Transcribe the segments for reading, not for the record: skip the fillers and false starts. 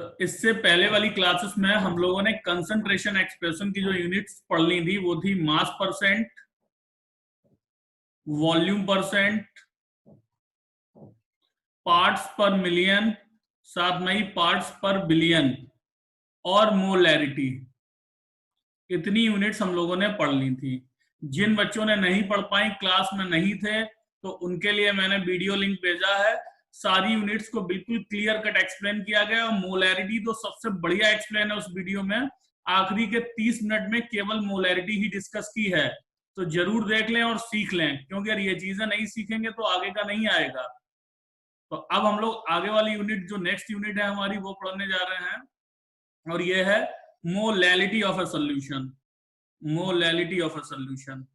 तो इससे पहले वाली क्लासेस में हम लोगों ने कंसंट्रेशन एक्सप्रेशन की जो यूनिट्स पढ़ ली थी वो थी मास परसेंट, वॉल्यूम परसेंट, पार्ट्स पर मिलियन, साथ में ही पार्ट्स पर बिलियन और मोलैरिटी। इतनी यूनिट्स हम लोगों ने पढ़ ली थी। जिन बच्चों ने नहीं पढ़ पाई, क्लास में नहीं थे, तो उनके लिए मैंने वीडियो लिंक भेजा है। सारी यूनिट्स को बिल्कुल क्लियर कट एक्सप्लेन किया गया और मोलैरिटी तो सबसे बढ़िया एक्सप्लेन है उस वीडियो में। आखिरी के 30 मिनट में केवल मोलैरिटी ही डिस्कस की है, तो जरूर देख लें और सीख लें, क्योंकि अगर ये चीजें नहीं सीखेंगे तो आगे का नहीं आएगा। तो अब हम लोग आगे वाली यूनिट, जो नेक्स्ट यूनिट है हमारी, वो पढ़ने जा रहे हैं, और ये है molality of a solution. Molality of a solution.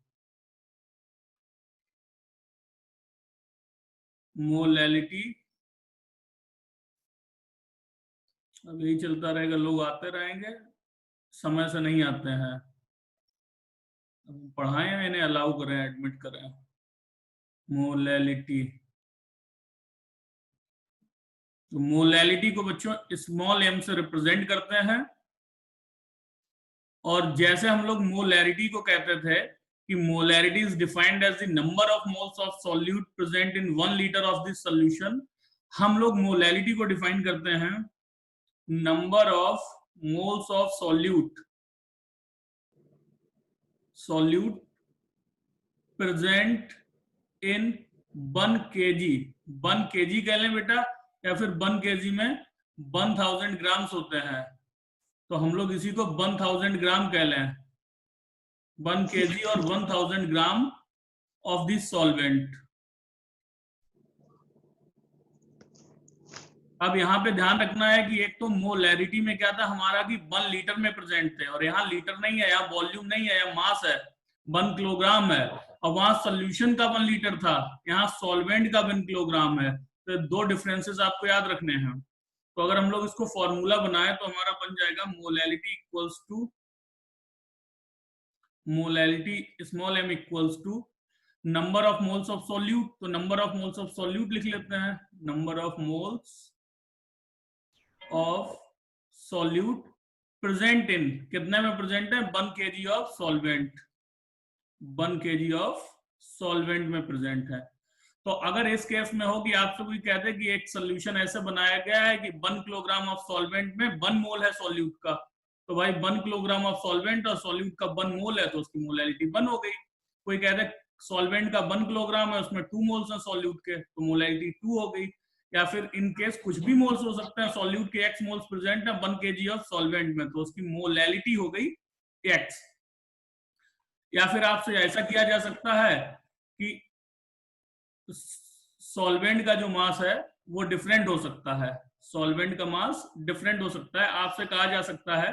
Molality. अब यही चलता रहेगा, लोग आते रहेंगे, समय से नहीं आते हैं। पढ़ाएं या इन्हें अलाउ करें, एडमिट करें? मोलैलिटी। तो मोलैलिटी को बच्चों स्मॉल m से रिप्रेजेंट करते हैं। और जैसे हम लोग मोलैरिटी को कहते थे कि molarity is defined as the number of moles of solute present in 1 litre of this solution, हम लोग मोलैलिटी को डिफाइन करते हैं number of moles of solute present in 1 kg। 1 kg कह लें बेटा, या फिर 1 kg में 1000 ग्राम्स होते हैं, तो हम लोग इसी को 1000 ग्राम कह लें। 1 kg और 1000 ग्राम ऑफ दिस सॉल्वेंट। अब यहाँ पे ध्यान रखना है कि एक तो मोलैरिटी में क्या था हमारा कि 1 लीटर में प्रेजेंट थे, और यहाँ लीटर नहीं है, यहाँ वॉल्यूम नहीं है, यहाँ मास है, 1 किलोग्राम है। और वहां सोल्यूशन का 1 लीटर था, यहाँ सॉल्वेंट का 1 किलोग्राम है। तो दो डिफरेंसेस आपको याद रखने हैं। तो अगर हम लोग इसको फॉर्मूला बनाए तो हमारा बन जाएगा molality equals to molality small m equals to number of moles of solute. तो number of moles of solute लिख लेते हैं, number of moles of solute present in, कितने में प्रेजेंट है, 1 kg of solvent. 1 kg of solvent में present है। तो अगर इस केस में हो कि आपसे कोई कहते कि एक सोल्यूशन ऐसे बनाया गया है कि 1 किलोग्राम ऑफ सॉल्वेंट में 1 मोल है सॉल्यूट का, तो भाई 1 किलोग्राम ऑफ सॉल्वेंट और सॉल्यूट का 1 मोल है, तो उसकी मोलैलिटी 1 हो गई। कोई कहते सॉल्वेंट का 1 किलोग्राम है, उसमें 2 मोल्स हैं सॉल्यूट के, तो मोलैलिटी 2 हो गई। या फिर इन केस कुछ भी मोल्स हो सकते हैं, सॉल्यूट के x मोल्स प्रेजेंट है 1 kg ऑफ सॉल्वेंट में, तो उसकी मोलैलिटी हो गई x। या फिर आपसे ऐसा किया जा सकता है कि सॉल्वेंट का जो मास है वो डिफरेंट हो सकता है, सॉल्वेंट का मास डिफरेंट हो सकता है। आपसे कहा जा सकता है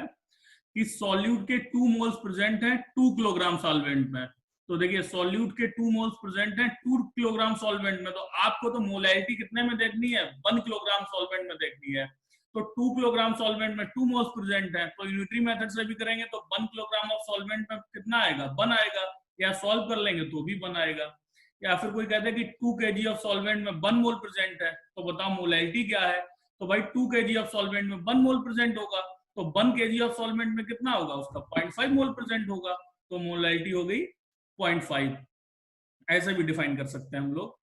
कि सॉल्यूट के 2 मोल्स प्रेजेंट हैं 2 किलोग्राम सॉल्वेंट में। तो देखिए सॉल्यूट के 2 मोल्स प्रेजेंट हैं 2 किलोग्राम सॉल्वेंट में, तो आपको तो मोलैरिटी कितने में देखनी है, 1 किलोग्राम सॉल्वेंट में देखनी है। तो 2 किलोग्राम सॉल्वेंट में 2 मोल्स प्रेजेंट है, तो यूनिटरी मेथड से भी करेंगे तो 1 किलोग्राम ऑफ सॉल्वेंट में कितना आएगा, 1 आएगा, या सॉल्व कर लेंगे तो भी 1 आएगा। या फिर कोई कहते हैं कि 2 kg ऑफ सॉल्वेंट में 1 मोल प्रेजेंट है, तो बताओ मोलैरिटी क्या है। तो भाई 2 kg ऑफ सॉल्वेंट में 1 मोल प्रेजेंट होगा, तो 1 kg ऑफ सॉल्वेंट में कितना होगा, उसका 0.5 मोल प्रेजेंट होगा, तो मोलैरिटी हो गई 0.5। ऐसे भी डिफाइन कर सकते हैं हम लोग।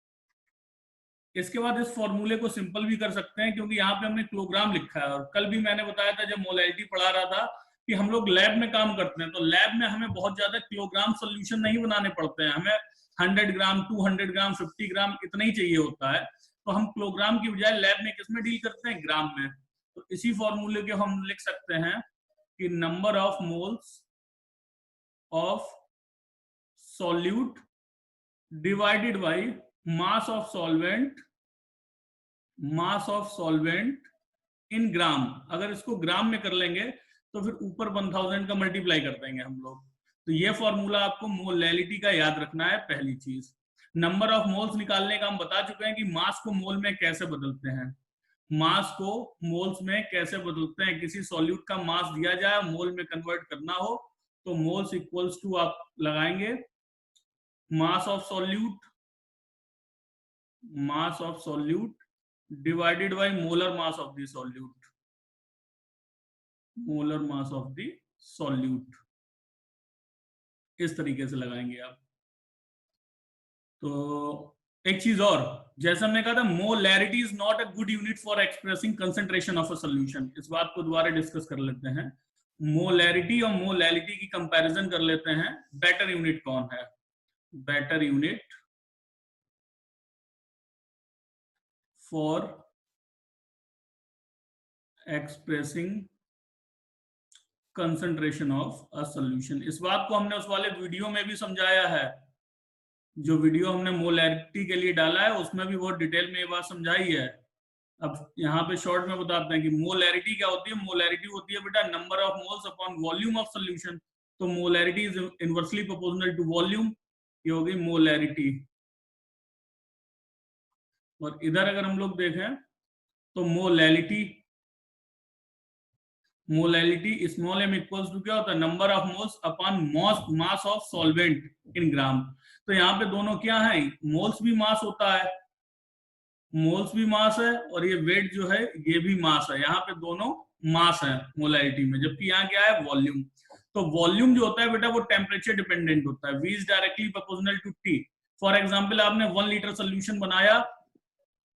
इसके बाद इस फॉर्मूले को सिंपल भी कर सकते हैं, क्योंकि यहाँ पे हमने किलोग्राम लिखा है, और कल भी मैंने बताया था जब मोलैरिटी पढ़ा रहा था कि हम लोग लैब में काम करते हैं, तो लैब में हमें बहुत ज्यादा किलोग्राम सोल्यूशन नहीं बनाने पड़ते हैं, हमें 100 ग्राम 200 ग्राम 50 ग्राम इतना ही चाहिए होता है। तो हम किलोग्राम की बजाय लैब में किसमें डील करते हैं, ग्राम में। तो इसी फॉर्मूले के हम लिख सकते हैं कि number of moles of solute divided by mass of solvent in gram. अगर इसको ग्राम में कर लेंगे तो फिर ऊपर 1000 का मल्टीप्लाई कर देंगे हम लोग। तो ये फॉर्मूला आपको मोलैलिटी का याद रखना है, पहली चीज। नंबर ऑफ मोल्स निकालने का हम बता चुके हैं कि मास को मोल में कैसे बदलते हैं। मास को मोल्स में कैसे बदलते हैं, किसी सॉल्यूट का मास दिया जाए, मोल में कन्वर्ट करना हो, तो मोल्स इक्वल्स टू आप लगाएंगे मास of solute divided by molar mass of the solute. Molar mass of the solute, इस तरीके से लगाएंगे आप। तो एक चीज और, जैसा हमने कहा था, molarity is not a good unit for expressing concentration of a solution. इस बात को दोबारा डिस्कस कर लेते हैं। मोलैरिटी और मोलैलिटी की कंपैरिजन कर लेते हैं। बेटर यूनिट कौन है? Better unit for expressing concentration of a solution. इस बात को हमने उस वाले वीडियो में भी समझाया है। जो वीडियो हमने मोलैरिटी के लिए डाला है उसमें भी बहुत डिटेल में ये बात समझाई है। अब यहाँ पे शॉर्ट में बताते हैं कि मोलैरिटी क्या होती है। मोलैरिटी होती है बेटा number of moles upon volume of solution. तो molarity is inversely proportional to volume, ये होगी मोलैरिटी। और इधर अगर हम लोग देखें तो molality, molality small m equals to क्या होता है? Number of moles upon mass of solvent in gram. तो यहाँ पे दोनों क्या है? मोल्स भी मास होता है, मोल्स भी मास है, और ये वेट जो है ये भी मास है। यहाँ पे दोनों मास है मोलैरिटी में, जबकि यहाँ क्या है? वॉल्यूम। तो वॉल्यूम जो होता है बेटा वो टेम्परेचर डिपेंडेंट होता है। V is directly proportional to T। For example आपने 1 लीटर सोल्यूशन बनाया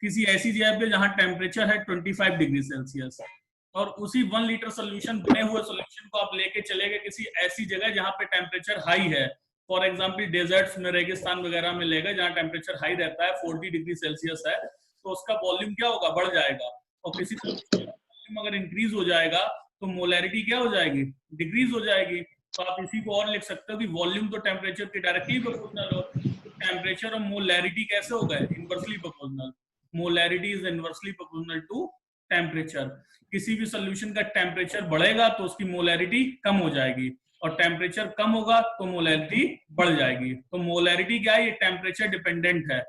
किसी ऐसी जगह पे जहां टेम्परेचर है 25 डिग्री सेल्सियस, और उसी 1 लीटर सोल्यूशन, बने हुए सोल्यूशन को आप लेके चले गए किसी ऐसी जगह जहां पे टेम्परेचर हाई है। फॉर एग्जाम्पल डेजर्ट्स में, रेगिस्तान वगैरह में ले गए जहां टेम्परेचर हाई रहता है, 40 डिग्री सेल्सियस है, तो उसका वॉल्यूम क्या होगा? बढ़ जाएगा। और किसी वॉल्यूम अगर इंक्रीज हो जाएगा तो मोलैरिटी क्या हो जाएगी? डिक्रीज हो जाएगी। तो आप इसी को और लिख सकते हो कि वॉल्यूम तो टेम्परेचर के डायरेक्टली प्रोपोर्शनल हो। टेम्परेचर और मोलैरिटी कैसे हो गए? Inversely proportional. Molarity is inversely proportional to temperature. किसी भी सोल्यूशन का टेम्परेचर बढ़ेगा तो उसकी मोलैरिटी कम हो जाएगी, और टेम्परेचर कम होगा तो मोलैरिटी बढ़ जाएगी। तो मोलैरिटी क्या है? ये टेम्परेचर डिपेंडेंट है।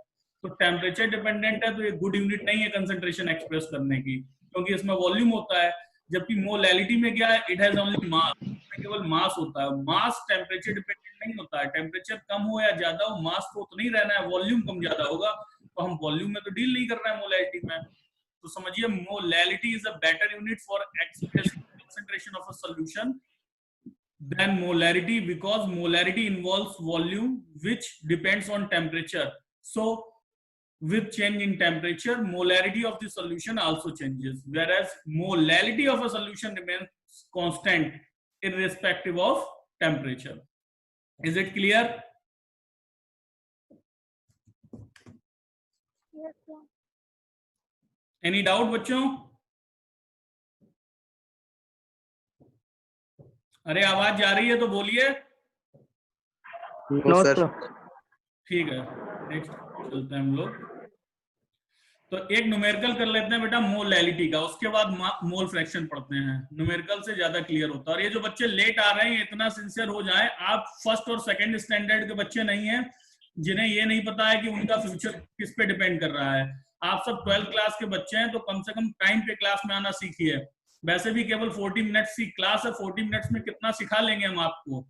तो टेम्परेचर डिपेंडेंट है तो ये गुड यूनिट नहीं है कंसंट्रेशन एक्सप्रेस करने की, क्योंकि इसमें वॉल्यूम होता है। जबकि मोलैलिटी में क्या है? इट हैज ओनली मास, केवल मास होता है। मास टेम्परेचर डिपेंडेंट नहीं होता है। टेम्परेचर कम हो या ज्यादा हो, मास तो उतना ही रहना है, वॉल्यूम कम ज्यादा होगा। तो हम वॉल्यूम में तो डील नहीं कर रहे हैं मोलैलिटी में। तो समझिए, molality is a better unit for expressing concentration of a solution than molarity, because molarity involves volume which depends on temperature. So with change in temperature, molarity of the solution also changes, whereas molality of a solution remains constant irrespective of temperature. Is it clear? Any doubt बच्चों? अरे आवाज जा रही है तो बोलिए। No sir. ठीक है, नेक्स्ट चलते हैं हम लोग। तो एक न्यूमेरिकल कर लेते हैं बेटा मोलैलिटी का, उसके बाद मोल फ्रैक्शन पढ़ते हैं। न्यूमेरिकल से ज्यादा क्लियर होता है। और ये जो बच्चे लेट आ रहे हैं, इतना सिंसियर हो जाए, आप फर्स्ट और सेकंड स्टैंडर्ड के बच्चे नहीं हैं जिन्हें ये नहीं पता है कि उनका फ्यूचर किस पे डिपेंड कर रहा है। आप सब 12th क्लास के बच्चे हैं, तो कम से कम टाइम पे क्लास में आना सीखिए। वैसे भी केवल 40 मिनट्स की क्लास है, 40 मिनट्स में कितना सिखा लेंगे हम आपको?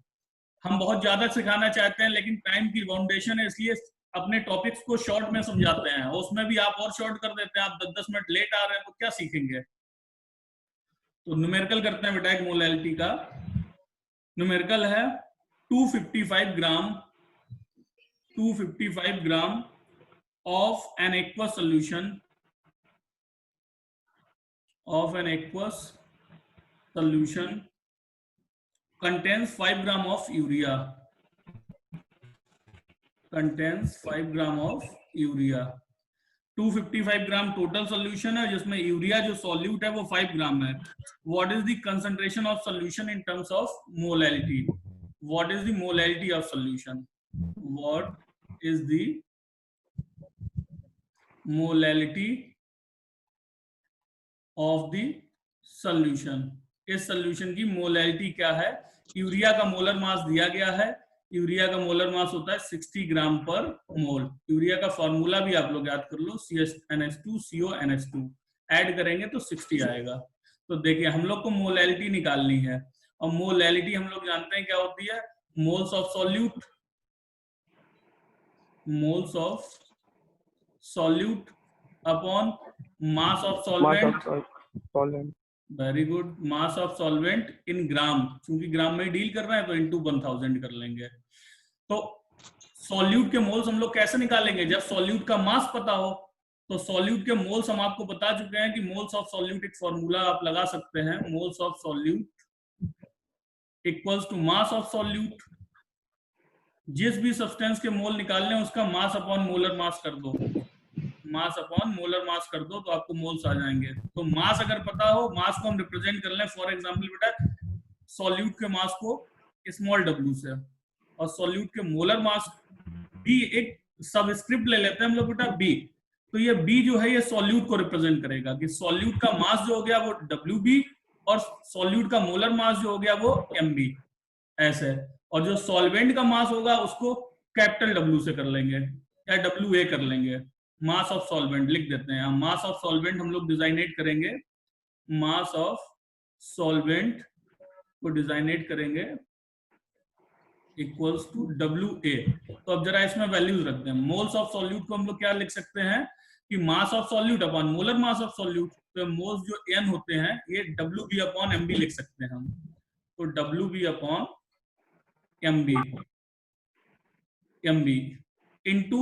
हम बहुत ज्यादा सिखाना चाहते हैं, लेकिन टाइम की बाउंडेशन है, इसलिए अपने टॉपिक्स को शॉर्ट में समझाते हैं। उसमें भी आप और शॉर्ट कर देते हैं। आप 10-10 मिनट लेट आ रहे हैं तो क्या सीखेंगे? तो न्यूमेरिकल करते हैं बेटा एक मोलैलिटी का। न्यूमेरिकल है 255 ग्राम, 255 gram of an aqueous solution, of an aqueous solution contains 5 gram of urea, contains 5 gram of urea। 255 gram total solution है, जिसमें यूरिया जो सॉल्यूट है वो 5 ग्राम है। What is the concentration of solution in terms of molality? What is the molality of solution? What is the molality of the solution? इस solution की molality क्या है? यूरिया का मोलर मास दिया गया है। यूरिया का मोलर मास होता है 60 ग्राम पर मोल। यूरिया का फॉर्मूला भी आप लोग याद कर लो, CH2CONH2। ऐड करेंगे तो 60 आएगा। तो देखिए, हम लोग को मोलैलिटी निकालनी है, और मोलैलिटी हम लोग जानते हैं क्या होती है? Moles of solute, moles of solute upon mass of solvent very good. Mass of solvent in gram, क्योंकि ग्राम में डील कर रहे हैं तो इनटू 1000 कर लेंगे। तो सॉल्यूट के मोल्स हम लोग कैसे निकालेंगे, जब सॉल्यूट का मास पता हो। तो सॉल्यूट के मोल्स हम आपको बता चुके हैं कि मोल्स ऑफ सॉल्यूट एक फॉर्मूला आप लगा सकते हैं, moles of solute equals to mass of solute. जिस भी सब्सटेंस के मोल निकालने उसका मास अपॉन मोलर मास कर दो, मास अपॉन मोलर मास कर दो तो आपको मोल्स आ जाएंगे। तो मास अगर पता हो, मास को हम रिप्रेजेंट कर लें फॉर एग्जांपल बेटा सॉल्यूट के मास को स्मॉल w से, और सॉल्यूट के मोलर मास भी एक सबस्क्रिप्ट ले लेते हैं हम लोग बेटा b। तो ये b जो है ये सॉल्यूट को रिप्रेजेंट करेगा कि सॉल्यूट का मास जो हो गया वो wb और सॉल्यूट का मोलर मास जो हो गया वो mb ऐसे। और जो सॉल्वेंट का मास होगा उसको कैपिटल W से कर लेंगे या WA कर लेंगे। मास ऑफ सॉल्वेंट लिख देते हैं, मास ऑफ सॉल्वेंट हम लोग डिजाइनेट करेंगे, मास ऑफ सॉल्वेंट को डिजाइनेट करेंगे इक्वल्स टू WA। तो अब जरा इसमें वैल्यूज रखते हैं। मोल्स ऑफ सॉल्यूट को हम लोग क्या लिख सकते हैं कि मास of solute upon molar mass of solute. तो मोल्स जो n होते हैं ये WB अपॉन MB लिख सकते हैं हम। तो WB upon MB into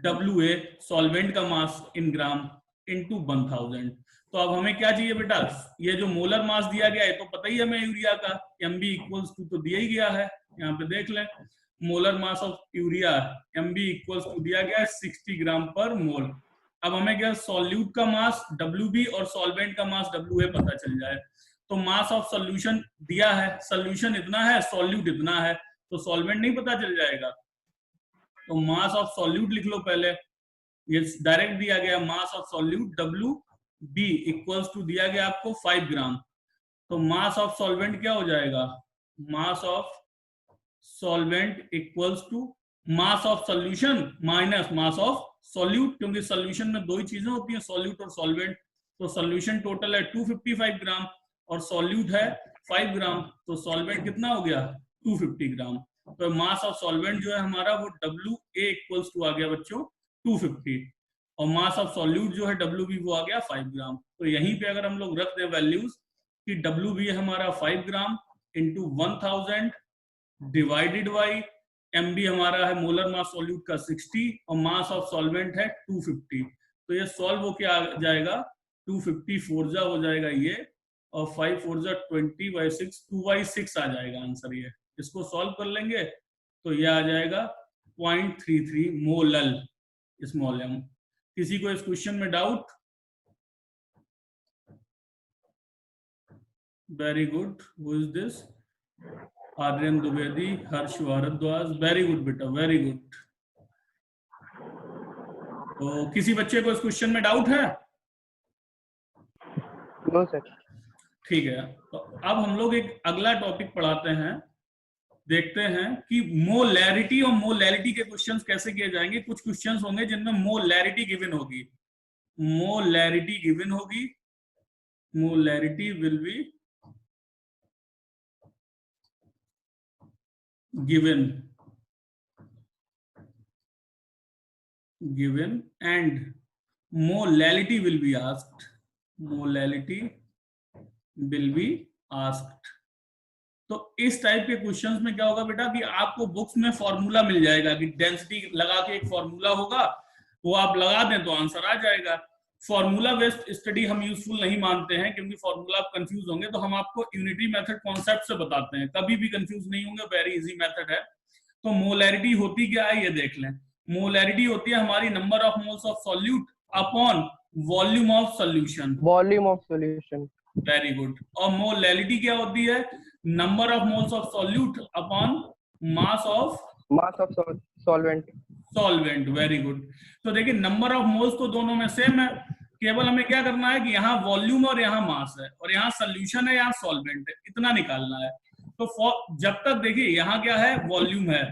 WA solvent का मास इन ग्राम इंटू 1000। तो अब हमें क्या चाहिए बेटा, ये जो मोलर मास दिया गया है तो पता ही हमें यूरिया का, MB इक्वल्स टू तो दिया ही गया है, यहाँ पे देख लें molar mass of urea MB equals to दिया गया है 60 ग्राम पर मोल। अब हमें क्या सॉल्यूट का मास WB और सॉल्वेंट का मास WA पता चल जाए। तो मास ऑफ सोल्यूशन दिया है, सोल्यूशन इतना है सॉल्यूट इतना है, तो सॉल्वेंट नहीं पता चल जाएगा। तो मास ऑफ सॉल्यूट लिख लो पहले, ये डायरेक्ट दिया गया mass of solute WB equals to दिया गया आपको 5 ग्राम। तो मास ऑफ सॉल्वेंट क्या हो जाएगा, mass of solvent equals to mass of solution minus mass of solute, क्योंकि सॉल्यूशन में दो ही चीजें होती हैं सॉल्यूट और सॉल्वेंट। तो सॉल्यूशन टोटल है 255 ग्राम और सॉल्यूट है 5 ग्राम, तो सॉल्वेंट कितना हो गया 250 ग्राम। तो मास ऑफ सॉल्वेंट जो है हमारा वो WA इक्वल्स टू आ गया बच्चों 250, और मास ऑफ सॉल्यूट जो है WB वो आ गया 5 ग्राम। तो यहीं पे अगर हम लोग रख दें वैल्यूज कि WB हमारा 5 ग्राम इंटू 1000 डिवाइडेड बाई MB हमारा है मोलर मास सॉल्यूट का 60 और मास ऑफ सॉल्वेंट है 250। तो ये सॉल्व होके आ जाएगा 250 4 हो जाएगा ये, और 5 4 20/6 2/6 आ जाएगा आंसर। ये इसको सॉल्व कर लेंगे तो ये आ जाएगा 0.33 मोलल स्मॉल m। किसी को इस क्वेश्चन में doubt? Very good. Who is this? Aryan Dwivedi, Harsh Bharadwaj, very good बेटा वेरी गुड। तो किसी बच्चे को इस क्वेश्चन में डाउट है? No sir. ठीक है, तो अब हम लोग एक अगला टॉपिक पढ़ाते हैं, देखते हैं कि मोलैरिटी और मोलैरिटी के क्वेश्चंस कैसे किए जाएंगे। कुछ क्वेश्चंस होंगे जिनमें मोलैरिटी गिवन होगी, मोलैरिटी गिवन होगी, molarity will be given and molality will be asked, molality will be asked। तो इस टाइप के क्वेश्चंस में क्या होगा बेटा कि आपको बुक्स में फॉर्मूला मिल जाएगा कि डेंसिटी लगा के एक फॉर्मूला होगा, वो आप लगा दें तो आंसर आ जाएगा। फॉर्मूला बेस्ड स्टडी हम यूजफुल नहीं मानते हैं, क्योंकि फॉर्मूला आप कंफ्यूज होंगे, तो हम आपको यूनिटी मेथड कॉन्सेप्ट से बताते हैं, कभी भी कंफ्यूज नहीं होंगे, वेरी इजी मेथड है। तो मोलैरिटी होती क्या है ये देख लें। मोलैरिटी होती है हमारी number of moles of solute upon volume of solution, volume of solution. Very good. और मोलैरिटी क्या होती है, number of moles of solute upon mass of solvent. Solvent, very good. तो देखिए नंबर ऑफ मोल्स तो दोनों में सेम है, केवल हमें क्या करना है कि यहाँ वॉल्यूम और यहाँ मास है और यहाँ सोल्यूशन है यहाँ सॉल्वेंट है, इतना निकालना है। तो जब तक देखिए यहाँ क्या है वॉल्यूम है,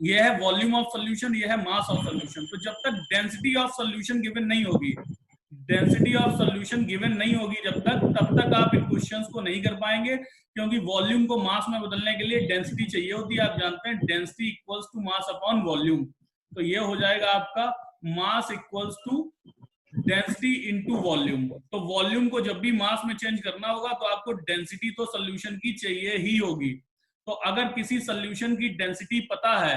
ये है वॉल्यूम ऑफ सॉल्यूशन, ये है मास ऑफ सॉल्यूशन। तो जब तक डेंसिटी ऑफ सॉल्यूशन गिवन नहीं होगी, डेंसिटी ऑफ सॉल्यूशन गिवन नहीं होगी जब तक, तब तक आप इन क्वेश्चंस को नहीं कर पाएंगे, क्योंकि वॉल्यूम को मास में बदलने के लिए डेंसिटी चाहिए होती है। आप जानते हैं density equals to mass upon volume. तो ये हो जाएगा आपका mass equals to density into volume. तो वॉल्यूम को जब भी मास में चेंज करना होगा तो आपको डेंसिटी तो सोल्यूशन की चाहिए ही होगी। तो अगर किसी सोल्यूशन की डेंसिटी पता है,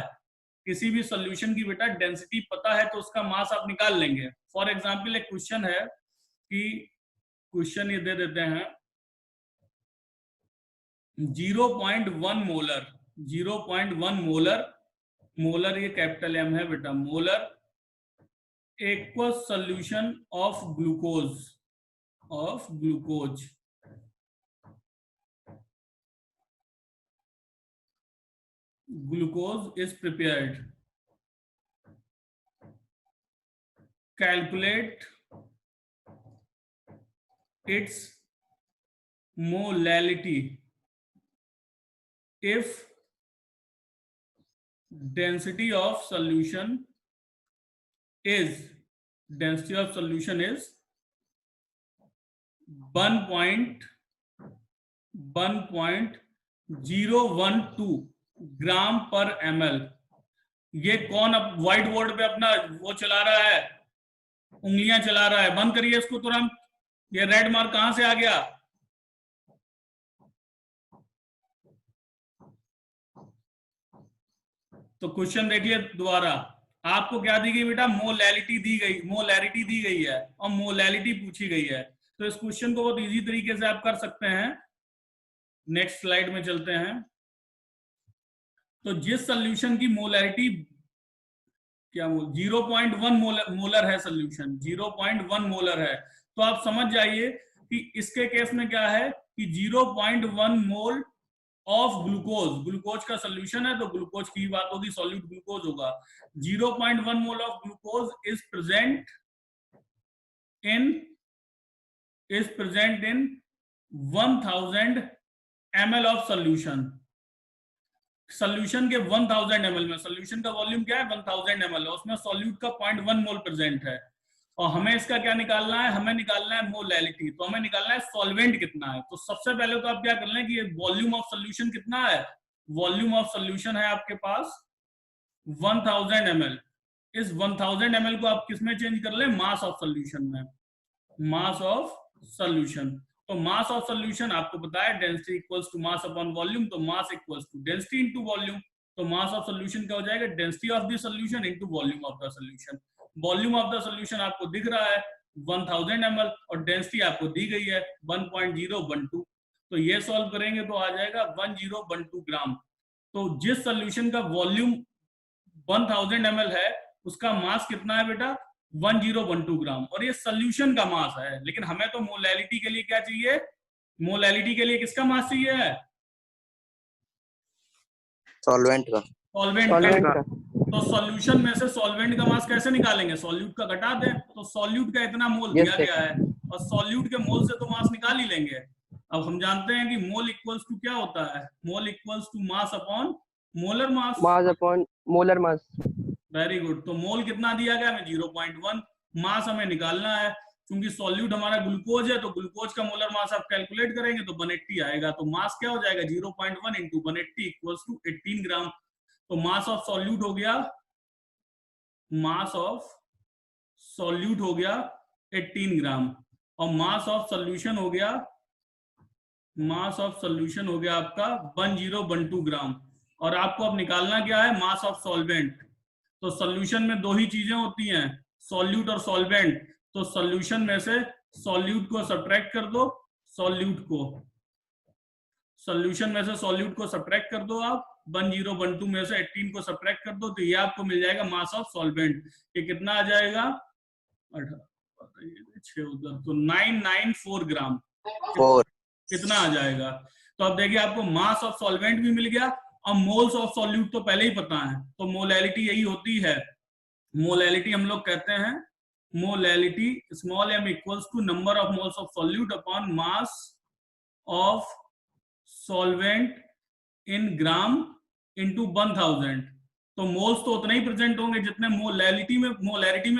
किसी भी सोल्यूशन की बेटा डेंसिटी पता है, तो उसका मास आप निकाल लेंगे। फॉर एग्जाम्पल एक क्वेश्चन है कि क्वेश्चन ये दे देते हैं 0.1 मोलर, 0.1 मोलर, मोलर ये कैपिटल एम है बेटा, molar aqueous solution of glucose is prepared. Calculate its molality if density of solution is 1.112 ग्राम पर ml। ये कौन अब व्हाइट बोर्ड पे अपना वो चला रहा है, उंगलियां चला रहा है? बंद करिए इसको तुरंत। ये रेड मार्क कहां से आ गया? तो क्वेश्चन देखिए दोबारा, आपको क्या दी गई बेटा? मोलैलिटी दी गई, मोलैरिटी दी गई है और मोलैलिटी पूछी गई है। तो इस क्वेश्चन को बहुत इजी तरीके से आप कर सकते हैं। नेक्स्ट स्लाइड में चलते हैं। तो जिस सोल्यूशन की मोलैरिटी क्या 0.1 मोलर है, सोल्यूशन 0.1 मोलर है, तो आप समझ जाइए कि इसके केस में क्या है कि 0.1 मोल ऑफ ग्लूकोज, ग्लूकोज का सोल्यूशन है तो ग्लूकोज की बात होगी, सॉल्यूट ग्लूकोज होगा। 0.1 mole of glucose is present in 1000 ml of solution. Solution के 1000 ml में, सोल्यूशन का वॉल्यूम क्या है? 1000 ml, उसमें सॉल्यूट का 0.1 मोल प्रेजेंट है। और हमें इसका क्या निकालना है? हमें निकालना है मोलैलिटी। तो हमें निकालना है सॉल्वेंट कितना है। तो सबसे पहले तो आप क्या कर लें कि ये वॉल्यूम ऑफ सोल्यूशन कितना है? वॉल्यूम ऑफ सोल्यूशन है आपके पास 1000 ml। इस 1000 ml को आप किसमें चेंज कर लें? मास ऑफ सोल्यूशन में, मास ऑफ सोल्यूशन। तो मास ऑफ सोल्यूशन आपको पता है density equals to mass upon volume, तो mass equals to density into volume. तो मास ऑफ सोल्यूशन क्या हो जाएगा? Density of the solution into volume of the solution. Volume of the solution आपको दिख रहा है 1000 ml और डेंसिटी आपको दी गई है 1.012। तो ये सॉल्व करेंगे तो आ जाएगा 1012 ग्राम। तो जिस सोल्यूशन का वॉल्यूम 1000 ml है उसका मास कितना है बेटा? 1012 ग्राम। और ये सोल्यूशन का मास है, लेकिन हमें तो मोलैलिटी के लिए क्या चाहिए? मोलैलिटी के लिए किसका मास चाहिए? सॉल्वेंट का। सॉल्वेंट का। तो सॉल्यूशन में से सॉल्वेंट का मास कैसे निकालेंगे? सॉल्यूट का घटा दें। तो सॉल्यूट का इतना मोल दिया गया है और सॉल्यूट के मोल से तो मास निकाल ही लेंगे। अब हम जानते हैं कि मोल इक्वल्स टू क्या होता है? Mole equals to mass upon molar mass, mass upon molar mass. Very good. तो मोल कितना दिया गया? हमें 0.1। मास हमें निकालना है, क्योंकि सॉल्यूट हमारा ग्लूकोज है, तो ग्लूकोज का मोलर मास आप कैलकुलेट करेंगे तो 180 आएगा। तो मास क्या हो जाएगा? 0.1 इंटू 180 इक्वल्स टू 18 ग्राम। तो मास ऑफ सॉल्यूट हो गया, मास ऑफ सॉल्यूट हो गया 18 ग्राम और मास ऑफ सोल्यूशन हो गया, मास ऑफ सोल्यूशन हो गया आपका 1012 ग्राम। और आपको अब निकालना क्या है? मास ऑफ सॉल्वेंट। तो सोल्यूशन में दो ही चीजें होती हैं, सॉल्यूट और सॉल्वेंट। तो सोल्यूशन में से सॉल्यूट को सब्ट्रैक्ट कर दो, सॉल्यूट को, सोल्यूशन में से सॉल्यूट को सब्ट्रैक्ट कर दो आप, 1012 में से 18 को सब्ट्रैक्ट कर दो, तो ये आपको मिल जाएगा मास ऑफ सॉल्वेंट। ये कितना आ जाएगा? 6 उधर, तो 994 ग्राम कितना आ जाएगा? तो अब देखिए आपको मास ऑफ सॉल्वेंट भी मिल गया और मोल्स ऑफ सॉल्यूट तो पहले ही पता है। तो मोलैलिटी यही होती है, मोलैलिटी हम लोग कहते हैं, molality small m equals to number of moles of solute upon mass of solvent in gram into 1000। तो मोल्स तो उतना ही प्रेजेंट होंगे जितने मोलैरिटी में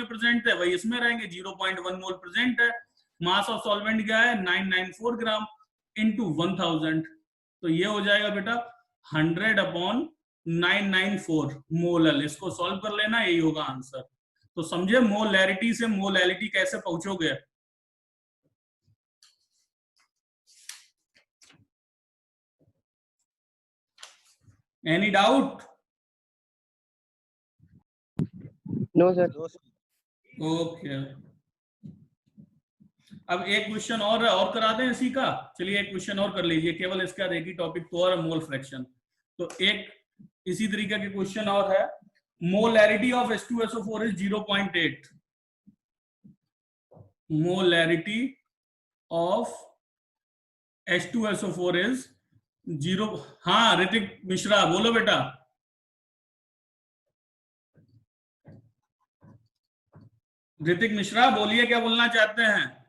प्रेजेंट है, वही इसमें रहेंगे। 0.1 मोल प्रेजेंट है। मास ऑफ सॉल्वेंट क्या है? 994 ग्राम इंटू 1000। तो ये हो जाएगा बेटा 100 अपॉन 994 मोलल। इसको सॉल्व कर लेना, यही होगा आंसर। तो समझे मोलैरिटी से मोलैलिटी कैसे पहुंचोगे। Any doubt? No sir. Okay, अब एक क्वेश्चन और करा दें इसी का। चलिए एक क्वेश्चन और कर लीजिए, केवल इसका एक ही टॉपिक तो और मोल फ्रैक्शन। तो एक इसी तरीके के क्वेश्चन और है, molarity of H2SO4 is 0.8। Molarity of H2SO4 is 0। हाँ ऋतिक मिश्रा बोलो बेटा। ऋतिक मिश्रा बोलिए क्या बोलना चाहते हैं।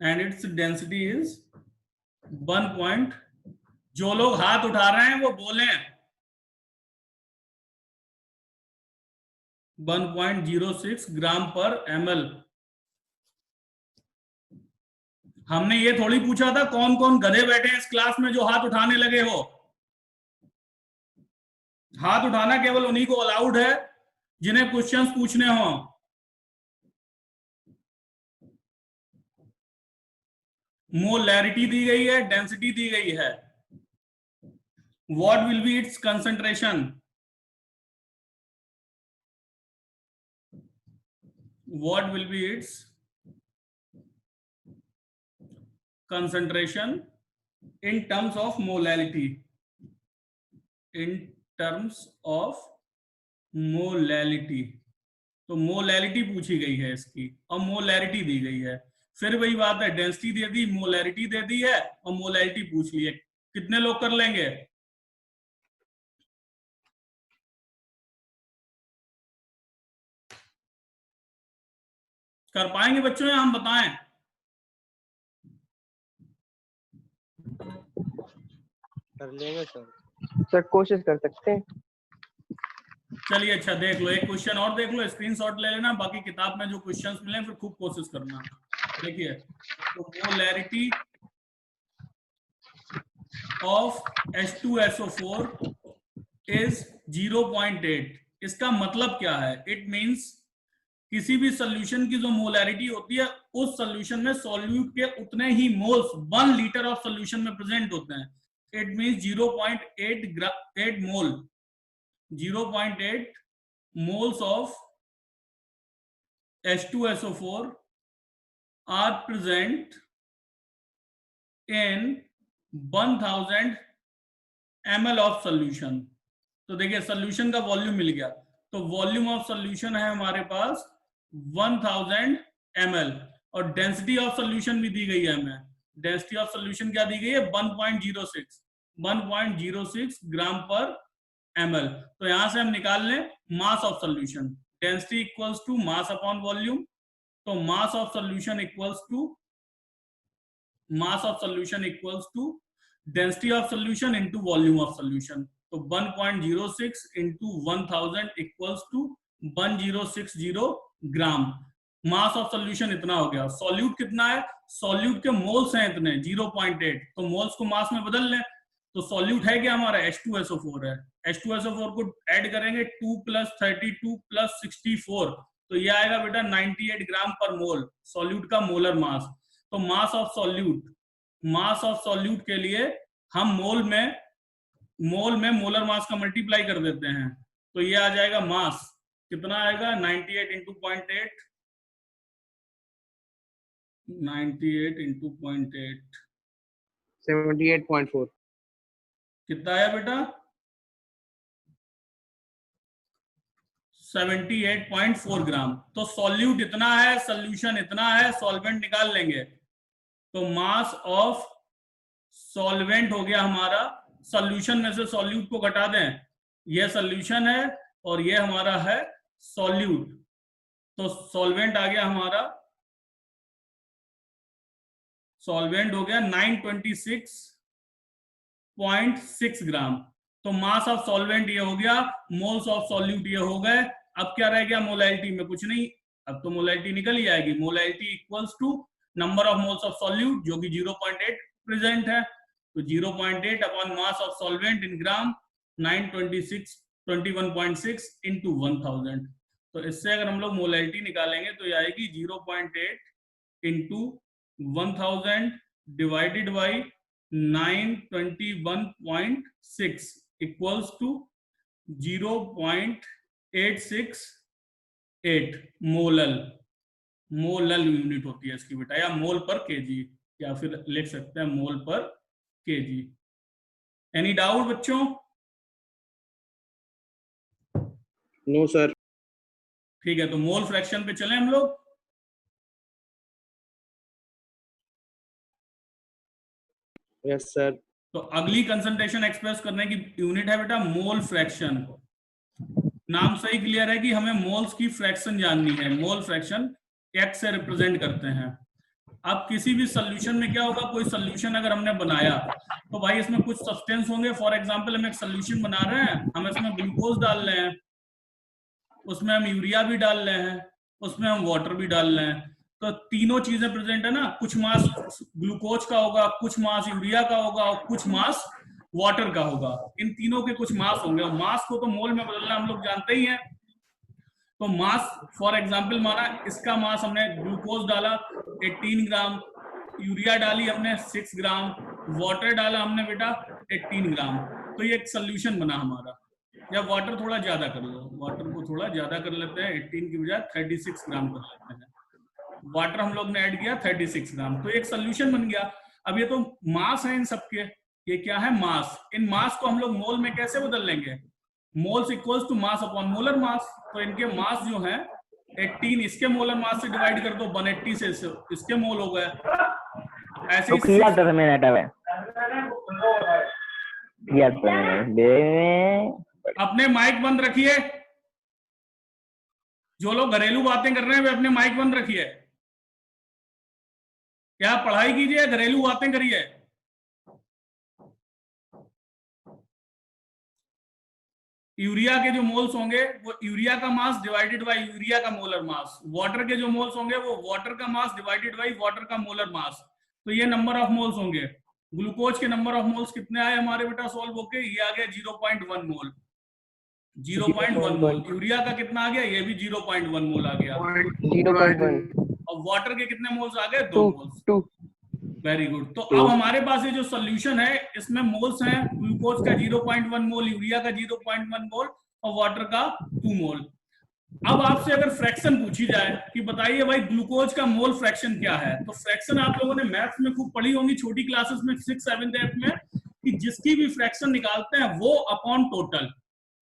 एंड इट्स डेंसिटी इज 1 जो लोग हाथ उठा रहे हैं वो बोले 1.06 ग्राम पर ml। हमने ये थोड़ी पूछा था कौन कौन गधे बैठे हैं इस क्लास में जो हाथ उठाने लगे हो। हाथ उठाना केवल उन्हीं को अलाउड है जिन्हें क्वेश्चंस पूछने हो। मोलैरिटी दी गई है, डेंसिटी दी गई है, what will be it's concentration, what will be it's concentration in terms of molality, in terms of molality। तो मोलैलिटी पूछी गई है इसकी और मोलैरिटी दी गई है। फिर वही बात है, डेंसिटी दे दी, मोलैरिटी दे दी है और मोलैलिटी पूछ ली है। कितने लोग कर लेंगे? कर पाएंगे बच्चों या हम बताएं? कर लेंगे सर। सर कोशिश कर सकते हैं। चलिए अच्छा देख लो, एक क्वेश्चन और देख लो, स्क्रीनशॉट ले लेना, बाकी किताब में जो क्वेश्चंस मिले फिर खूब कोशिश करना। देखिए, तो मोलैरिटी ऑफ H2SO4 इज 0.8। इसका मतलब क्या है? इट मींस किसी भी सोल्यूशन की जो मोलैरिटी होती है उस सोल्यूशन में सॉल्यूट के उतने ही मोल्स 1 लीटर ऑफ सोल्यूशन में प्रेजेंट होते हैं। It means 0.8 mole, 0.8 moles of H2SO4 are present in 1000 ml of solution। तो देखिए सोल्यूशन का वॉल्यूम मिल गया, तो वॉल्यूम ऑफ सोल्यूशन है हमारे पास 1000 ml और डेंसिटी ऑफ सोल्यूशन भी दी गई है हमें। डेंसिटी ऑफ सोल्यूशन क्या दी गई है? 1.06 ग्राम पर ml। तो यहां से हम निकाल लें mass of solution. Density equals to mass upon volume, तो mass of solution equals to density of solution into volume of solution. तो 1.06 into 1000 equals to 1060 gram. Mass of solution इतना हो गया। सॉल्यूट कितना है? सॉल्यूट के मोल्स हैं इतने 0.8, तो मोल्स को मास में बदल लें। तो सॉल्यूट है क्या हमारा? H2SO4 है। H2SO4 को ऐड करेंगे 2 + 32 + 64, तो ये आएगा बेटा 98 ग्राम पर मोल, सॉल्यूट का मोलर मास। तो मास ऑफ सॉल्यूट के लिए हम मोल में मोलर मास का मल्टीप्लाई कर देते हैं, तो ये आ जाएगा मास कितना आएगा? 98 इंटू 0.8, 98 इंटू 0.8 78.4। कितना आया बेटा? 78.4 ग्राम। तो सॉल्यूट इतना है, सोल्यूशन इतना है, सॉल्वेंट निकाल लेंगे। तो मास ऑफ सॉल्वेंट हो गया हमारा, सॉल्यूशन में से सॉल्यूट को घटा दें, ये सॉल्यूशन है और ये हमारा है सॉल्यूट। तो सॉल्वेंट आ गया हमारा, सॉल्वेंट हो गया 926.6 ग्राम। तो मास ऑफ सॉल्वेंट ये हो गया, मोल्स ऑफ सॉल्यूट ये हो गए। अब क्या रह गया मोलैलिटी में? कुछ नहीं, अब तो मोलैलिटी निकल ही आएगी। Molality equals to number of moles of solute जो कि 0.8 प्रेजेंट है, तो 0.8 upon mass of solvent in gram 926 21.6 into 1000। तो इससे अगर हम लोग मोलैलिटी निकालेंगे तो ये आएगी 0.8 into 1000 divided by 921.6 equals to 0.868 molal. Molal unit होती है इसकी बेटा, या मोल पर केजी, या फिर लिख सकते हैं mole per KG. Any doubt बच्चों? No sir. ठीक है, तो मोल फ्रैक्शन पे चलें हम लोग। Yes sir. तो अगली कंसंट्रेशन एक्सप्रेस करने की यूनिट है बेटा मोल फ्रैक्शन। नाम से ही क्लियर है कि हमें मोल्स की फ्रैक्शन जाननी है। मोल फ्रैक्शन एक्स से रिप्रेजेंट करते हैं। अब किसी भी सोल्यूशन में क्या होगा, कोई सोल्यूशन अगर हमने बनाया तो भाई इसमें कुछ सब्सटेंस होंगे। फॉर एग्जांपल हम एक सोल्यूशन बना रहे हैं, हम इसमें ग्लूकोज डाल रहे हैं, उसमें हम यूरिया भी डाल रहे हैं, उसमें हम वाटर भी डाल रहे हैं। तो तीनों चीजें प्रेजेंट है ना, कुछ मास ग्लूकोज का होगा, कुछ मास यूरिया का होगा और कुछ मास वाटर का होगा। इन तीनों के कुछ मास होंगे और मास को तो मोल में बदलना हम लोग जानते ही हैं। तो मास फॉर एग्जांपल माना इसका मास हमने ग्लूकोज डाला 18 ग्राम, यूरिया डाली हमने 6 ग्राम, वाटर डाला हमने बेटा 18 ग्राम। तो ये एक सोल्यूशन बना हमारा। या वाटर थोड़ा ज्यादा कर लो, वाटर को थोड़ा ज्यादा कर लेते हैं, 18 की बजाय 36 ग्राम कर लेते हैं। वाटर हम लोग ने ऐड किया 36 ग्राम, तो एक सोल्यूशन बन गया। अब ये तो मास है इन सबके, ये क्या है मास। इन मास को हम लोग मोल में कैसे बदल लेंगे, moles equals to mass upon molar mass. तो इनके मास जो है 18 इसके मोलर मास से डिवाइड कर दो 180 से इसके मोल हो गए। ऐसे ही अपने माइक बंद रखिए, जो लोग घरेलू बातें कर रहे हैं वे अपने माइक बंद रखिए। क्या पढ़ाई कीजिए, घरेलू बातें करिए। यूरिया के जो मोल्स होंगे वो यूरिया का मास डिवाइडेड बाय यूरिया का मोलर मास। वाटर के जो मोल्स होंगे वो वाटर का मास डिवाइडेड बाय वाटर का मोलर मास। तो ये नंबर ऑफ मोल्स होंगे। ग्लूकोज के नंबर ऑफ मोल्स कितने आए हमारे बेटा सॉल्व होके, ये आ गया 0.1 मोल। 0.1 मोल। यूरिया का कितना आ गया, ये भी 0.1 मोल आ गया। 0.1 और वाटर के कितने मोल्स आ गए, 2 मोल्स। 2। Very good. तो अब हमारे पास ये जो सोल्यूशन है इसमें मोल्स हैं, ग्लूकोज का 0.1 मोल, यूरिया का 0.1 मोल और वाटर का 2 मोल। अब आपसे अगर फ्रैक्शन पूछी जाए कि बताइए भाई ग्लूकोज का मोल फ्रैक्शन क्या है, तो फ्रैक्शन आप लोगों ने मैथ्स में खूब पढ़ी होंगी छोटी क्लासेस में 6, 7, 8 में, कि जिसकी भी फ्रैक्शन निकालते हैं वो अपॉन टोटल।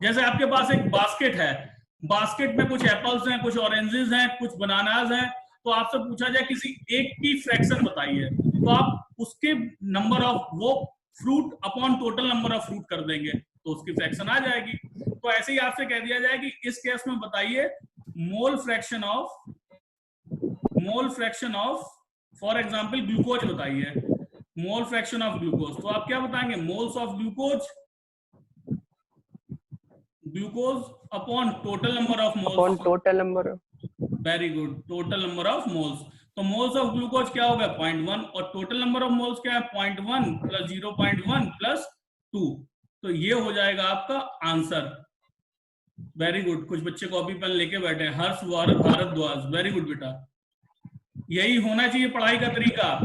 जैसे आपके पास एक बास्केट है, बास्केट में कुछ एप्पल्स हैं, कुछ ऑरेंजेस हैं, कुछ बनानास हैं, तो आपसे पूछा जाए किसी एक की फ्रैक्शन बताइए, तो आप उसके नंबर ऑफ वो fruit upon total number of fruit कर देंगे तो उसकी फ्रैक्शन आ जाएगी। तो ऐसे ही आपसे कह दिया जाए कि इस केस में बताइए mole fraction of for example glucose बताइए, मोल फ्रैक्शन ऑफ ग्लूकोज। तो आप क्या बताएंगे, moles of glucose upon total number of moles. Upon total number. Very good, total number of moles. तो मोल्स ऑफ ग्लूकोज क्या हो गया 0.1 और टोटल नंबर ऑफ मोल्स क्या है 0.1 प्लस 0.1 प्लस 2। तो ये हो जाएगा आपका आंसर। वेरी गुड, कुछ बच्चे कॉपी पेन लेके बैठे हैं। हर्ष भारद्वाज, वेरी गुड बेटा, यही होना चाहिए पढ़ाई का तरीका।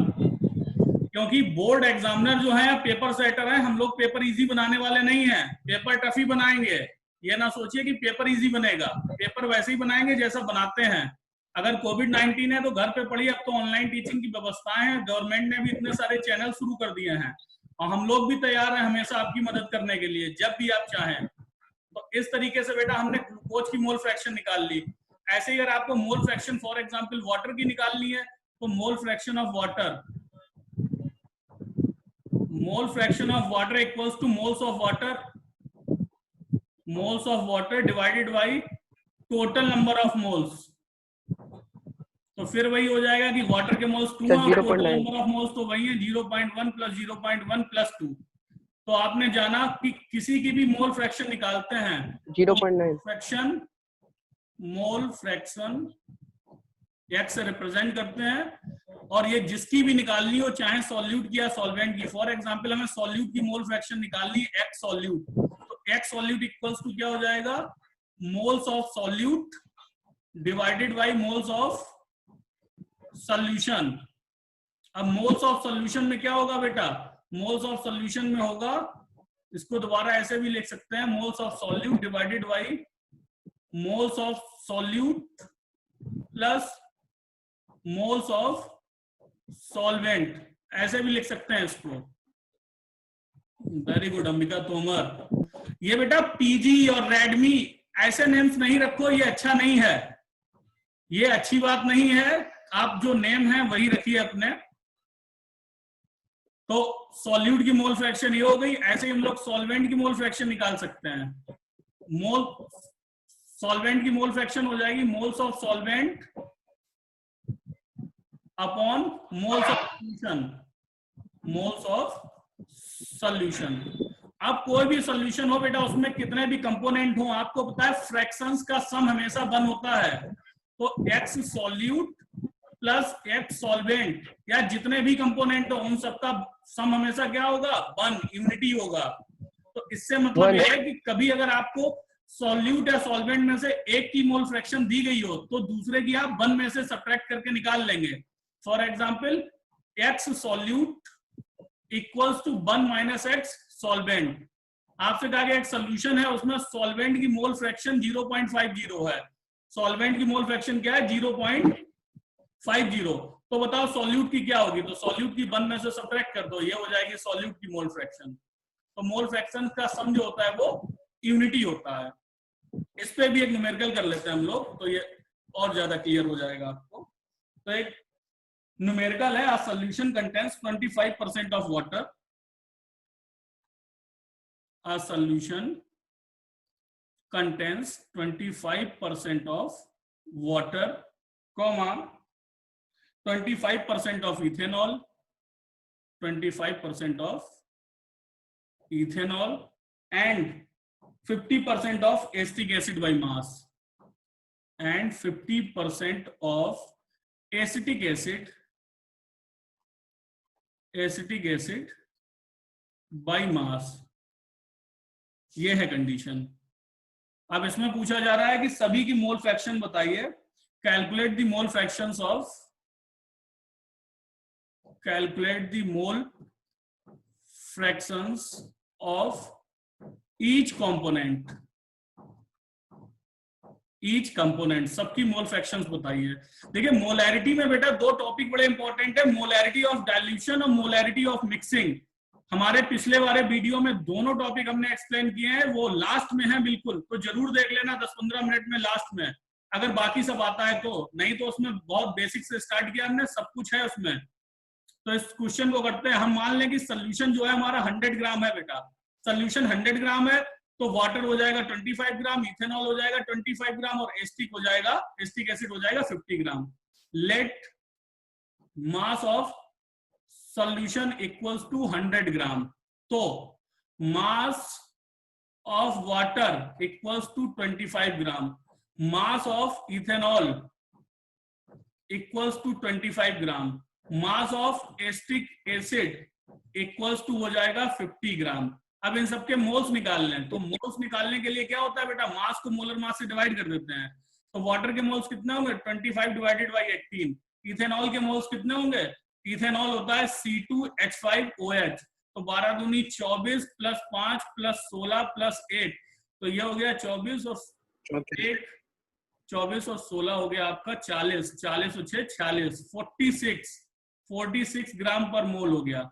क्योंकि बोर्ड एग्जामिनर जो है पेपर सेटर है, हम लोग पेपर इजी बनाने वाले नहीं है, पेपर टफ ही बनाएंगे। ये ना सोचिए कि पेपर इजी बनेगा, पेपर वैसे ही बनाएंगे जैसा बनाते हैं। अगर कोविड-19 है तो घर पे पढ़िए, अब तो ऑनलाइन टीचिंग की व्यवस्थाएं हैं, गवर्नमेंट ने भी इतने सारे चैनल शुरू कर दिए हैं और हम लोग भी तैयार हैं हमेशा आपकी मदद करने के लिए जब भी आप चाहें। तो इस तरीके से बेटा हमने ग्लूकोज की मोल फ्रैक्शन निकाल ली। ऐसे ही अगर आपको mole fraction for example water की निकालनी है तो mole fraction of water equals two moles of water divided by total number of moles. तो फिर वही हो जाएगा कि वाटर के मोल्स 2 और टोटल नंबर ऑफ मोल्स तो वही है 0.1 प्लस 0.1 प्लस 2। तो आपने जाना कि किसी की भी मोल फ्रैक्शन निकालते हैं 0.9 मोल फ्रैक्शन एक्स से रिप्रेजेंट करते हैं, और ये जिसकी भी निकालनी हो चाहे सॉल्यूट की या सॉल्वेंट की। फॉर एग्जांपल हमें सॉल्यूट की मोल फ्रैक्शन निकालनी है एक्स सॉल्यूट, तो एक्स सॉल्यूट इक्वल्स टू क्या हो जाएगा, moles of solute divided by moles of solution. अब मोल्स ऑफ सॉल्यूशन में क्या होगा बेटा, मोल्स ऑफ सॉल्यूशन में होगा, इसको दोबारा ऐसे भी लिख सकते हैं, moles of solute divided by moles of solute plus moles of solvent, ऐसे भी लिख सकते हैं इसको। Very good Ambika Tomar. ये बेटा पीजी और रेडमी ऐसे नेम्स नहीं रखो, ये अच्छा नहीं है, ये अच्छी बात नहीं है। आप जो नेम है वही रखिए अपने। तो सॉल्यूट की मोल फ्रैक्शन ये हो गई। ऐसे ही हम लोग सॉल्वेंट की मोल फ्रैक्शन निकाल सकते हैं। मोल सॉल्वेंट की मोल फ्रैक्शन हो जाएगी moles of solvent upon moles of solution, moles of solution. अब कोई भी सॉल्यूशन हो बेटा, उसमें कितने भी कंपोनेंट हो, आपको पता है फ्रैक्शंस का सम हमेशा 1 होता है। तो x solute plus x solvent या जितने भी कंपोनेंट हो उन सबका सम हमेशा क्या होगा, 1, यूनिटी होगा। तो इससे मतलब यह है कि कभी अगर आपको सॉल्यूट या सॉल्वेंट में से एक की मोल फ्रैक्शन दी गई हो तो दूसरे की आप 1 में से सब्ट्रैक्ट करके निकाल लेंगे। For example X solute equals to 1 minus X solvent. आपसे कहा गया एक सोल्यूशन है, उसमें सॉल्वेंट की मोल फ्रैक्शन 0.50 है, सॉल्वेंट की मोल फ्रैक्शन क्या है 0.50। तो बताओ सॉल्यूट की क्या होगी, तो सॉल्यूट की 1 में से सब्ट्रैक्ट कर दो, ये हो जाएगी सॉल्यूट की मोल फ्रैक्शन। तो मोल फ्रैक्शन का सम जो होता है वो यूनिटी होता है। इस पे भी एक न्यूमेरिकल कर लेते हैं हम लोग, तो ये और ज्यादा क्लियर हो जाएगा आपको। तो एक न्यूमेरिकल है, a solution contains 25% of water, a solution contains 25% of water, comma 25% of ethanol, 25% of ethanol and 50% of acetic acid by mass, and 50% of acetic acid by mass। ये है कंडीशन। अब इसमें पूछा जा रहा है कि सभी की मोल फ्रैक्शन बताइए। Calculate the mole fractions of, calculate the mole fractions of each component, each component, सबकी मोल फ्रैक्शंस बताइए। देखिए मोलैरिटी में बेटा 2 टॉपिक बड़े इंपॉर्टेंट है, मोलैरिटी ऑफ डाइल्यूशन और मोलैरिटी ऑफ मिक्सिंग। हमारे पिछले वाले वीडियो में दोनों टॉपिक हमने एक्सप्लेन किए हैं, वो लास्ट में है बिल्कुल, तो जरूर देख लेना 10-15 मिनट में लास्ट में, अगर बाकी सब आता है तो। नहीं तो उसमें बहुत बेसिक से स्टार्ट किया हमने, सब कुछ है उसमें। तो इस क्वेश्चन को करते हैं। हम मान लें कि सोल्यूशन जो है हमारा 100 ग्राम है बेटा, सोल्यूशन 100 ग्राम है, तो वाटर हो जाएगा 25 ग्राम, इथेनॉल हो जाएगा 25 ग्राम और एस्टिक हो जाएगा, एस्टिक एसिड हो जाएगा 50 gram. Let mass of solution equals to 100 gram. तो mass of water equals to 25 gram, mass of ethanol equals to 25 gram, mass of acetic acid equals to हो जाएगा 50 ग्राम। अब इन सबके मोल्स निकाल लें, तो मोल्स निकालने के लिए क्या होता है बेटा, मास को मोलर मास से डिवाइड कर देते हैं। तो वाटर के मोल्स कितने होंगे 25 डिवाइडेड बाई 18। इथेनॉल के मोल्स कितने होंगे, इथेनॉल होता है C2H5OH, तो 12 दूनी 24 प्लस 5 प्लस 16 प्लस 8, तो ये हो गया 24 और 8, 24 और 16 हो गया आपका 40, 40 और 6 46, 46 ग्राम पर मोल हो गया।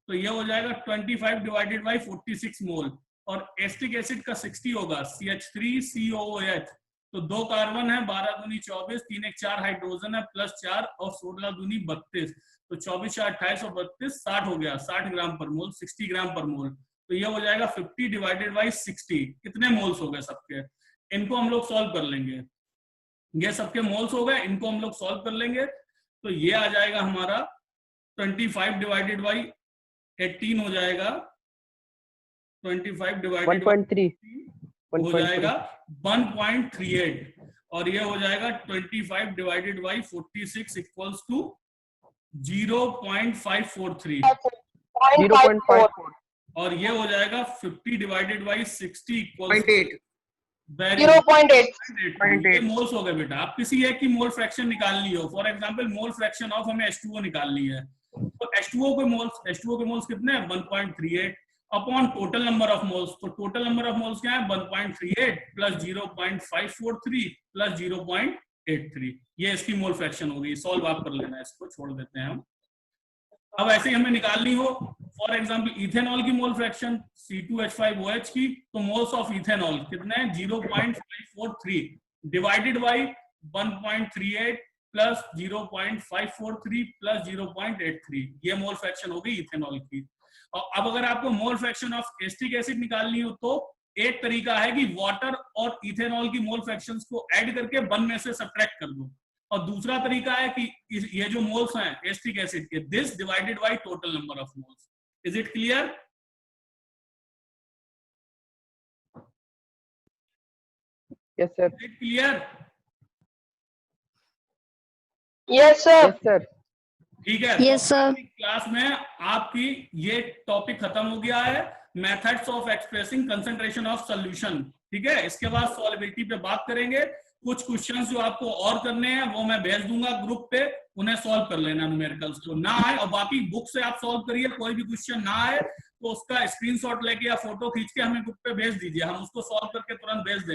तो ये हो जाएगा 25 डिवाइडेड बाई 46 मोल। और एस्टिक एसिड का 60 होगा, CH3COOH, तो 2 कार्बन है, 12 दूनी 24, 3 1 4 हाइड्रोजन है, प्लस 4 और 16 दूनी 32, तो 24 28 और 32 60 हो गया, 60 ग्राम पर मोल, 60 ग्राम पर मोल। तो ये हो जाएगा 50 डिवाइडेड बाई 60। कितने मोल्स हो गए सबके, इनको हम लोग सॉल्व कर लेंगे। ये सबके मोल्स हो गए, इनको हम लोग सॉल्व कर लेंगे। तो ये आ जाएगा हमारा 25 डिवाइडेड बाई 18 हो जाएगा, 25 डिवाइडेड 1.3 हो जाएगा 1.38, और ये हो जाएगा 25 डिवाइडेड बाई 46 इक्वल्स टू 0.543, 0.54 और ये हो जाएगा 50 डिवाइडेड बाई 60 इक्वल 0.8 ये मोल्स हो गए बेटा। आप किसी एक की मोल फ्रैक्शन निकालनी हो, for example mole fraction of हमें H2O निकालनी है, तो H2O के मोल्स कितने हैं 1.38 upon total number of moles. तो टोटल नंबर ऑफ मोल्स क्या है 1.38 प्लस 0.543 प्लस 0.83, ये इसकी मोल फ्रैक्शन होगी। सॉल्व आप कर लेना, इसको छोड़ देते हैं हम। अब ऐसे ही हमें निकालनी हो फॉर एग्जांपल इथेनॉल की मोल फ्रैक्शन C2H5OH की, तो मोल्स ऑफ इथेनॉल कितने हैं 0.543 डिवाइडेड बाई 1.38 प्लस 0.543 प्लस 0.83, ये मोल फ्रैक्शन होगी इथेनॉल की। और अब अगर आपको mole fraction of acetic acid निकालनी हो तो एक तरीका है कि वाटर और इथेनॉल की मोल फ्रैक्शंस को ऐड करके 1 में से सब्ट्रैक्ट कर दो, और दूसरा तरीका है कि ये जो मोल्स हैं एसिटिक एसिड के, this divided by total number of moles. Is it clear? Yes sir. Is it clear? Yes sir. Yes sir. ठीक है। Yes, sir. क्लास में आपकी ये टॉपिक खत्म हो गया है, methods of expressing concentration of solution. ठीक है, इसके बाद सॉल्वेबिलिटी पे बात करेंगे। कुछ क्वेश्चंस जो आपको और करने हैं वो मैं भेज दूंगा ग्रुप पे, उन्हें सॉल्व कर लेना न्यूमेरिकल्स को, ना आए और बाकी बुक से आप सॉल्व करिए। कोई भी क्वेश्चन ना आए तो उसका स्क्रीनशॉट लेके या फोटो खींच के हमें ग्रुप पे भेज दीजिए, हम उसको सॉल्व करके तुरंत भेज देंगे।